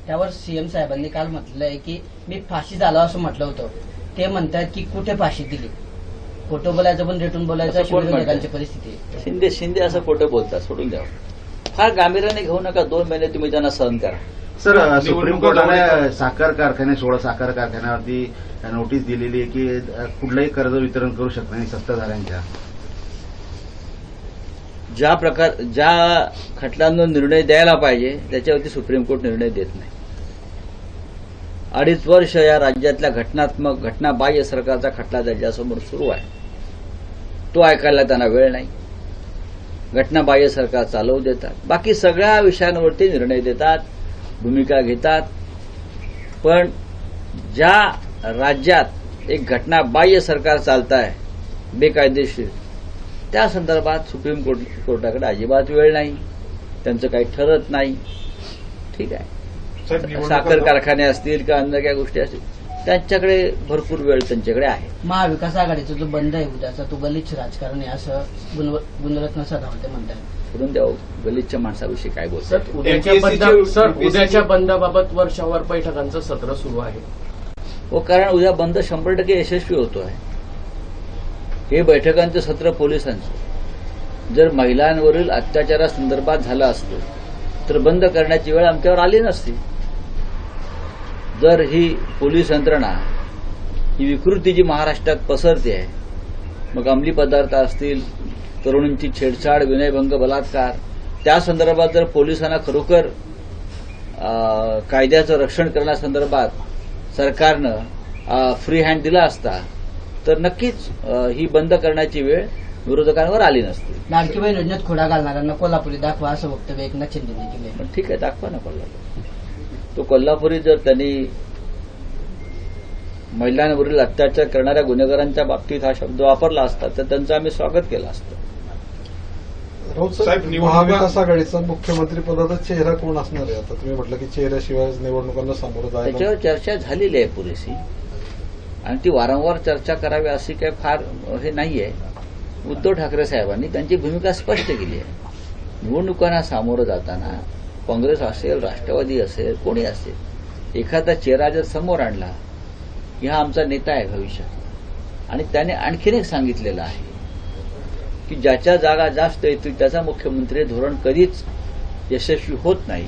त्यावर सीएम साहेबांनी काल म्हटलं आहे की मी फाशी झालो असं म्हटलं होतं. ते म्हणतात की कुठे फाशी दिली. खोटं बोलायचं पण रेटून बोलायचं अशी विरोधकांची परिस्थिती आहे. शिंदे असं खोटं बोलतात, सोडून द्यावं. फार गांभीर्याने घेऊ नका. 2 महिने तुम्ही त्यांना सहन करा. सर, सुप्रीम कोर्टाने साखर कारखाने 16 साखर कारखान्यावरती नोटीस दिलेली आहे की कुठलंही कर्ज वितरण करू शकत नाही सत्ताधाऱ्यांच्या. ज्या खटल्यांवर निर्णय द्यायला पाहिजे त्याच्यावरती सुप्रीम कोर्ट निर्णय देत नाही. 2.5 वर्ष या राज्यातल्या घटनाबाह्य सरकारचा खटला त्याच्यासमोर सुरू आहे. तो ऐकायला त्यांना वेळ नाही. घटनाबाह्य सरकार चालवू देतात, बाकी सगळ्या विषयांवरती निर्णय देतात, भूमिका घेतात. पण ज्या राज्यात एक घटनाबाह्य सरकार चालत आहे बेकायदेशीर, त्या संदर्भात सुप्रीम कोर्टाकडे अजिबात वेळ नाही. त्यांचं काही ठरत नाही. ठीक आहे, साखर कारखाने असतील किंवा अन्य काही गोष्टी असतील, त्यांच्याकडे भरपूर वेळ त्यांच्याकडे आहे. महाविकास आघाडीचा जो बंद आहे उद्याचा, तो गलिच्छ राजकारण आहे असं गुणरत्न सदावर्ते म्हणतात. सोडून द्यावं, गलिच्छ माणसाविषयी काय बोलतात. उद्याच्या बंदाबाबत वर्षावर बैठकांचं सत्र सुरू आहे. हो, कारण उद्या बंद 100% यशस्वी होतो आहे. हे बैठकांचं सत्र पोलिसांचं जर महिलांवरील अत्याचारासंदर्भात झालं असतं तर बंद करण्याची वेळ आमच्यावर आली नसती. जर ही पोलीस यंत्रणा, ही विकृती जी महाराष्ट्रात पसरते आहे, मग अंमली पदार्थ असतील, तरुणींची छेडछाड, विनयभंग, बलात्कार, त्या संदर्भात जर पोलिसांना खरोखर कायद्याचं रक्षण करण्यासंदर्भात सरकारनं फ्री हँड दिला असता तर नक्कीच ही बंद करण्याची वेळ विरोधकांवर आली नसती. लाडकी बहीण योजनेत खोडा घालणाऱ्यांना कोल्हापुरी दाखवा असं वक्तव्य एकनाथ शिंदेंनी केलं. पण ठीक आहे, दाखवा ना कोल्हापूर. तो कोल्हापुरी जर त्यांनी महिलांवरील अत्याचार करणाऱ्या गुन्हेगारांच्या बाबतीत हा शब्द वापरला असता तर त्यांचं आम्ही स्वागत केलं असतं. साहेब, महाविकास आघाडीचा मुख्यमंत्री पदाचा चेहरा कोण असणार आहे? आता तुम्ही म्हटलं की चेहऱ्याशिवाय निवडणुकांना सामोरं जायला. त्याच्यावर चर्चा झालेली आहे पुरेशी, आणि ती वारंवार चर्चा करावी अशी काही फार हे नाहीये. उद्धव ठाकरे साहेबांनी त्यांची भूमिका स्पष्ट केली आहे. निवडणुकांना सामोरं जाताना काँग्रेस असेल, राष्ट्रवादी असेल, कोणी असेल, एखादा चेहरा जर समोर आणला की हा आमचा नेता आहे भविष्यात, आणि त्याने आणखीन एक सांगितलेलं आहे की ज्याच्या जागा जास्त येतील त्याचा मुख्यमंत्री धोरण कधीच यशस्वी होत नाही,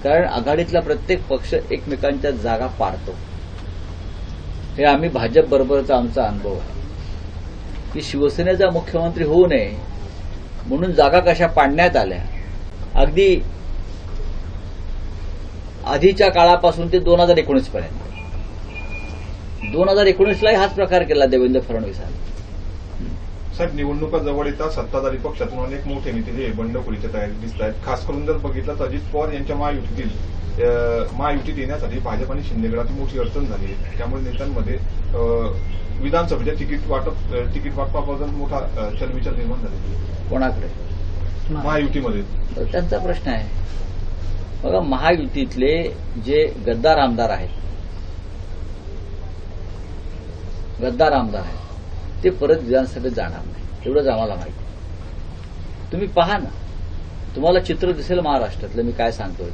कारण आघाडीतला प्रत्येक पक्ष एकमेकांच्या जागा पाडतो. हे आम्ही भाजप बरोबरचा आमचा अनुभव आहे की शिवसेनेचा मुख्यमंत्री होऊ नये म्हणून जागा कशा पाडण्यात आल्या. अगदी आधीच्या काळापासून ते 2019 पर्यंत. 2019लाही हाच प्रकार केला देवेंद्र फडणवीसांनी. साहेब, निवडणुका जवळ येतात, सत्ताधारी पक्षातून अनेक मोठे नेते हे बंडखोरीच्या तयारीत दिसत आहेत. खास करून जर बघितलं तर अजित पवार यांच्या महायुतीत येण्यासाठी भाजप आणि शिंदेगडाची मोठी अडचण झाली आहे. त्यामुळे नेत्यांमध्ये विधानसभेच्या तिकीट वाटपाबद्दल मोठा चलबिचल निर्माण झाली. कोणाकडे? महायुतीमध्ये. त्यांचा प्रश्न आहे. बघा, महायुतीतले जे गद्दार आमदार आहेत, ते परत विधानसभेत जाणार नाही, एवढंच आम्हाला माहिती. तुम्ही पहा ना, तुम्हाला चित्र दिसेल महाराष्ट्रातलं मी काय सांगतोय.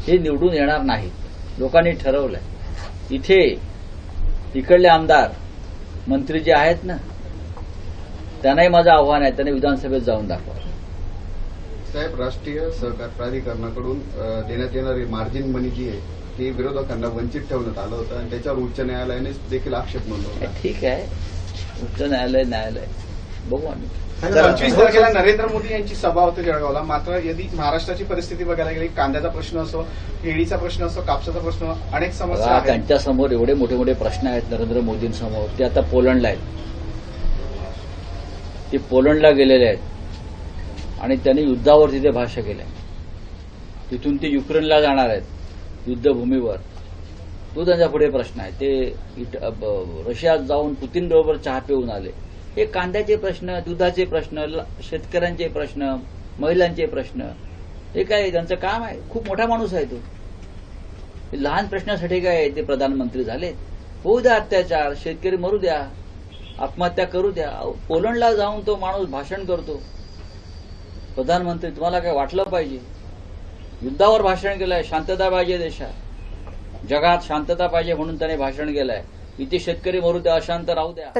हे निवडून येणार नाहीत, लोकांनी ठरवलंय. इकडले आमदार मंत्री जे आहेत ना, त्यांनाही माझं आव्हान आहे, त्यांनी विधानसभेत जाऊन दाखवा. साहेब, राष्ट्रीय सहकार प्राधिकरणाकडून देण्यात येणारी मार्जिन मनी जी आहे ती विरोधकांना वंचित ठेवण्यात आलं होतं, आणि त्याच्यावर उच्च न्यायालयाने देखील आक्षेप नोंदवला. ठीक आहे, उच्च न्यायालय बघू आम्ही. 25 तारखेला नरेंद्र मोदी यांची सभा होती जळगावला. मात्र यदि महाराष्ट्राची परिस्थिती बघायला गेली, कांद्याचा प्रश्न असो, केळीचा प्रश्न असो, कापसाचा प्रश्न, अनेक समस्या आहेत. त्यांच्यासमोर एवढे मोठे मोठे प्रश्न आहेत नरेंद्र मोदींसमोर. ते आता पोलंडला आहेत, ते पोलंडला गेलेले आहेत आणि त्यांनी युद्धावर तिथे भाष्य केलंय. तिथून ते युक्रेनला जाणार आहेत युद्धभूमीवर. तो त्यांच्या पुढे प्रश्न आहे. ते रशियात जाऊन पुतीन बरोबर चहा पिऊन आले. हे कांद्याचे प्रश्न, दुधाचे प्रश्न, शेतकऱ्यांचे प्रश्न, महिलांचे प्रश्न, हे काय त्यांचं काम आहे. खूप मोठा माणूस आहे तो. लहान प्रश्नासाठी काय ते प्रधानमंत्री झाले. होऊ द्या अत्याचार, शेतकरी मरू द्या, आत्महत्या करू द्या. पोलंडला जाऊन तो माणूस भाषण करतो. प्रधानमंत्री, तुम्हाला काय वाटलं पाहिजे युद्धावर भाषण केलंय, शांतता पाहिजे देशात, जगात शांतता पाहिजे म्हणून त्याने भाषण केलंय. इथे शेतकरी मरू द्या, अशांत राहू द्या.